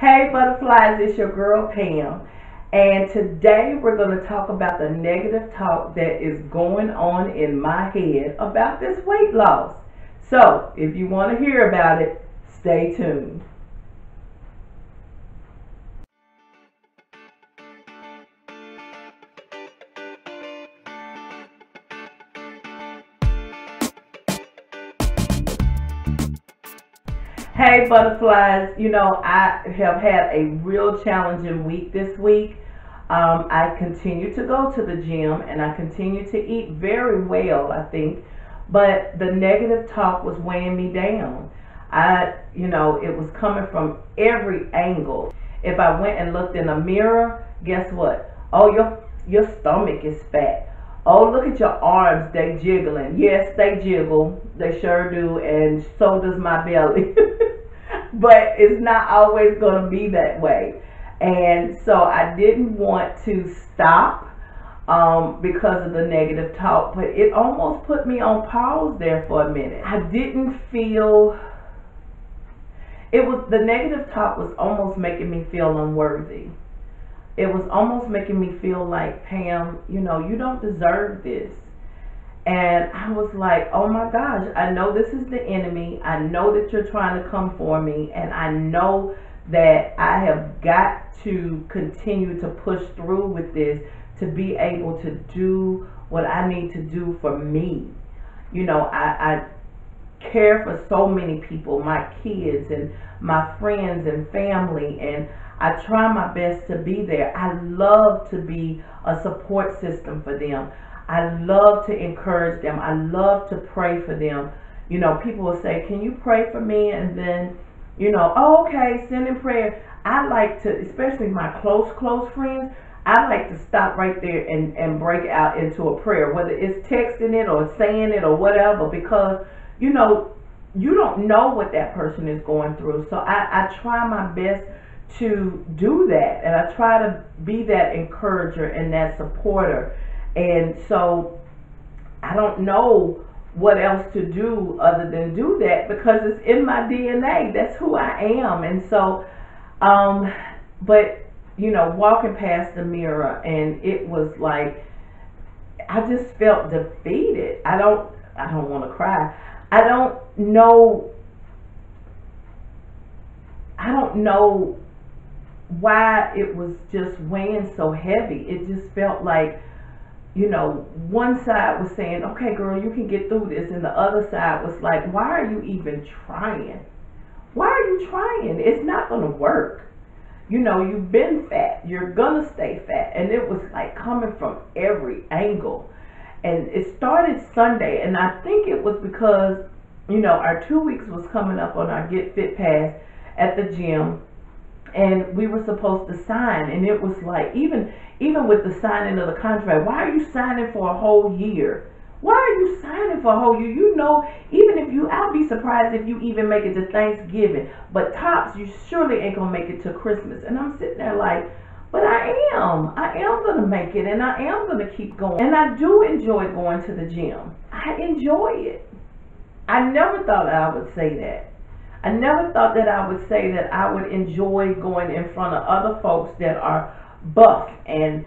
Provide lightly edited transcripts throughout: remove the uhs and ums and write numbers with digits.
Hey butterflies, it's your girl Pam, and today we're going to talk about the negative talk that is going on in my head about this weight loss. So, if you want to hear about it, stay tuned. Hey butterflies, I have had a real challenging week this week. I continue to go to the gym and I continue to eat very well, I think, but the negative talk was weighing me down. It was coming from every angle. If I went and looked in a mirror, guess what? Oh, your stomach is fat. Oh, look at your arms, they jiggling. Yes, they jiggle. They sure do, and so does my belly. But it's not always going to be that way. And so I didn't want to stop because of the negative talk, but it almost put me on pause there for a minute. I didn't feel, the negative talk was almost making me feel unworthy. It was almost making me feel like, Pam, you don't deserve this. And I was like, oh my gosh, I know this is the enemy. I know that you're trying to come for me. And I know that I have got to continue to push through with this to be able to do what I need to do for me. I care for so many people, my kids and my friends and family, and I try my best to be there. I love to be a support system for them. I love to encourage them. I love to pray for them. People will say, can you pray for me? And then, oh, okay, send in prayer. I like to, especially my close friends, I like to stop right there and break out into a prayer, whether it's texting it or saying it or whatever, because, you don't know what that person is going through. So I try my best to do that. And I try to be that encourager and that supporter. And so I don't know what else to do other than do that because it's in my DNA. That's who I am. And so, but walking past the mirror, and it was like, I just felt defeated. I don't want to cry. I don't know why it was just weighing so heavy. It just felt like, one side was saying, okay, girl, you can get through this. And the other side was like, why are you even trying? Why are you trying? It's not going to work. You've been fat. You're going to stay fat. And it was like coming from every angle. And it started Sunday. And I think it was because, our 2 weeks was coming up on our Get Fit Pass at the gym. And we were supposed to sign, and it was like, even with the signing of the contract, why are you signing for a whole year? Why are you signing for a whole year? Even if I'll be surprised if you even make it to Thanksgiving, but tops, you surely ain't gonna make it to Christmas. And I'm sitting there like, but I am gonna make it, and I am gonna keep going. And I do enjoy going to the gym. I enjoy it. I never thought I would say that. I never thought that I would say that I would enjoy going in front of other folks that are buff, and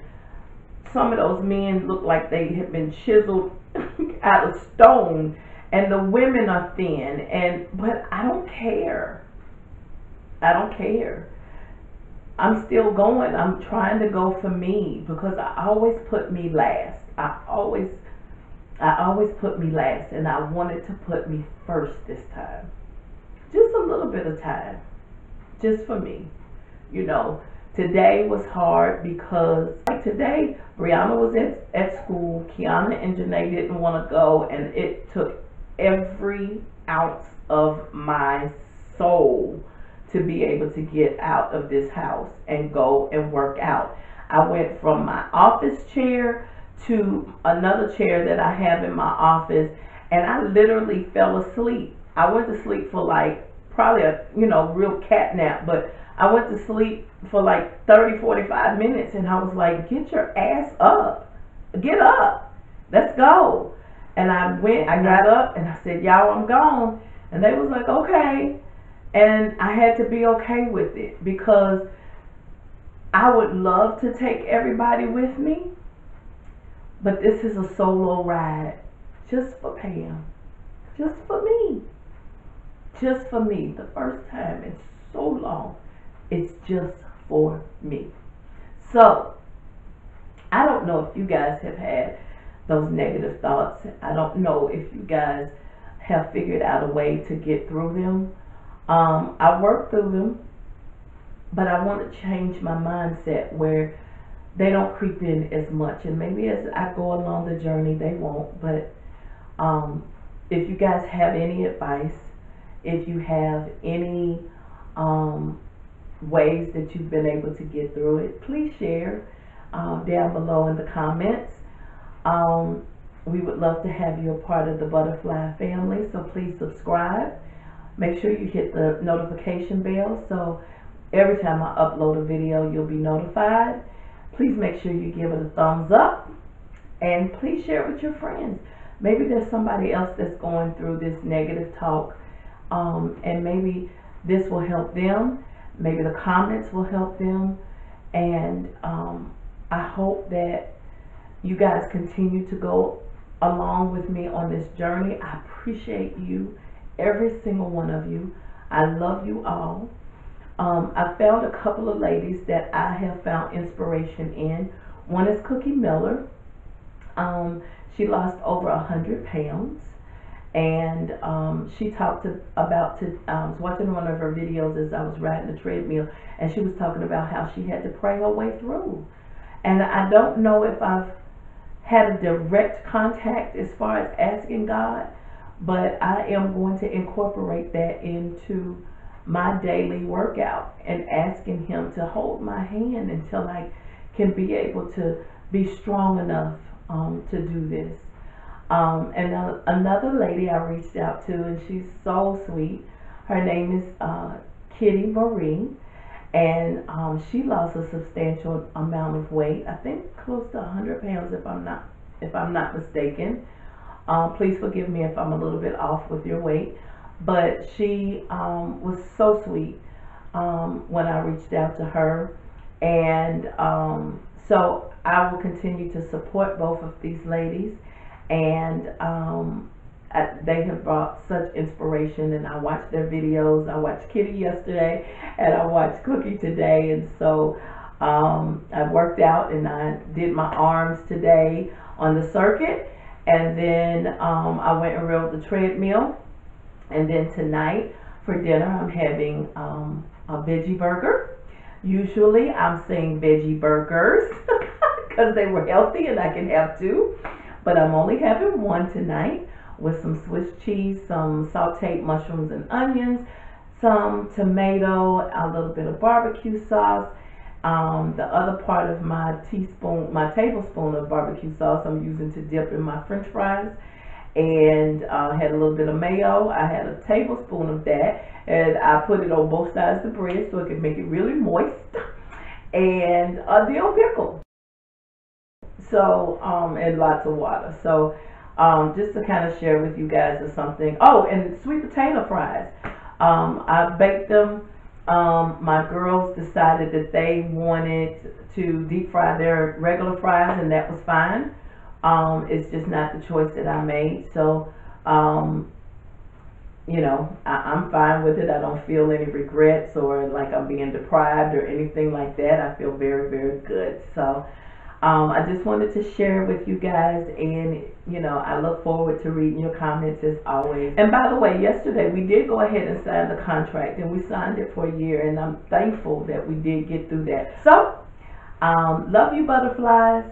some of those men look like they have been chiseled out of stone, and the women are thin, but I don't care. I don't care. I'm still going. I'm trying to go for me because I always put me last. I always put me last, and I wanted to put me first this time. Just a little bit of time, just for me. Today was hard because today Brianna was at school. Kiana and Janae didn't want to go, and it took every ounce of my soul to be able to get out of this house and go and work out. I went from my office chair to another chair that I have in my office, and I literally fell asleep. I went to sleep for probably a real cat nap, but I went to sleep for 30-45 minutes, and I was like, get your ass up, get up, let's go. And I got up and I said, y'all, I'm gone. And they was like, okay. And I had to be okay with it, because I would love to take everybody with me, but this is a solo ride just for Pam, just for me, just for me. The first time in so long, it's just for me. So I don't know if you guys have had those negative thoughts. I don't know if you guys have figured out a way to get through them. I work through them, but I want to change my mindset where they don't creep in as much. And maybe as I go along the journey, they won't. But if you guys have any advice, if you have any ways that you've been able to get through it, please share down below in the comments. We would love to have you a part of the Butterfly family, so please subscribe. Make sure you hit the notification bell so every time I upload a video, you'll be notified. Please make sure you give it a thumbs up, and please share it with your friends. Maybe there's somebody else that's going through this negative talk, and maybe this will help them. Maybe the comments will help them, and I hope that you guys continue to go along with me on this journey. I appreciate you, every single one of you. I love you all. I found a couple of ladies that I have found inspiration in. One is Cookie Miller. She lost over 100 pounds, and she talked about, I was watching one of her videos as I was riding the treadmill, and she was talking about how she had to pray her way through. And I don't know if I've had a direct contact as far as asking God, but I am going to incorporate that into my daily workout and asking Him to hold my hand until I can be able to be strong enough to do this. And another lady I reached out to, and she's so sweet. Her name is Kitty Marie, and she lost a substantial amount of weight. I think close to 100 pounds, if I'm not mistaken. Please forgive me if I'm a little bit off with your weight, but she was so sweet when I reached out to her, and so I will continue to support both of these ladies, and they have brought such inspiration, and I watched their videos. I watched Kitty yesterday, and I watched Cookie today, and so I worked out, and I did my arms today on the circuit, and then I went and rode the treadmill, and then tonight for dinner I'm having a veggie burger. Usually I'm saying veggie burgers because they were healthy and I can have two, but I'm only having one tonight, with some Swiss cheese, some sauteed mushrooms and onions, some tomato, a little bit of barbecue sauce. The other part of my tablespoon of barbecue sauce I'm using to dip in my French fries, and had a little bit of mayo. I had a tablespoon of that, and I put it on both sides of the bread so it could make it really moist, and a dill pickle. So, and lots of water. So, just to kind of share with you guys or something. Oh, and sweet potato fries. I baked them. My girls decided that they wanted to deep fry their regular fries, and that was fine. It's just not the choice that I made. So, you know, I'm fine with it. I don't feel any regrets or like I'm being deprived or anything like that. I feel very, very good. So, I just wanted to share with you guys, and you know, I look forward to reading your comments as always. And by the way, yesterday we did go ahead and sign the contract, and we signed it for a year, and I'm thankful that we did get through that. So, love you, butterflies.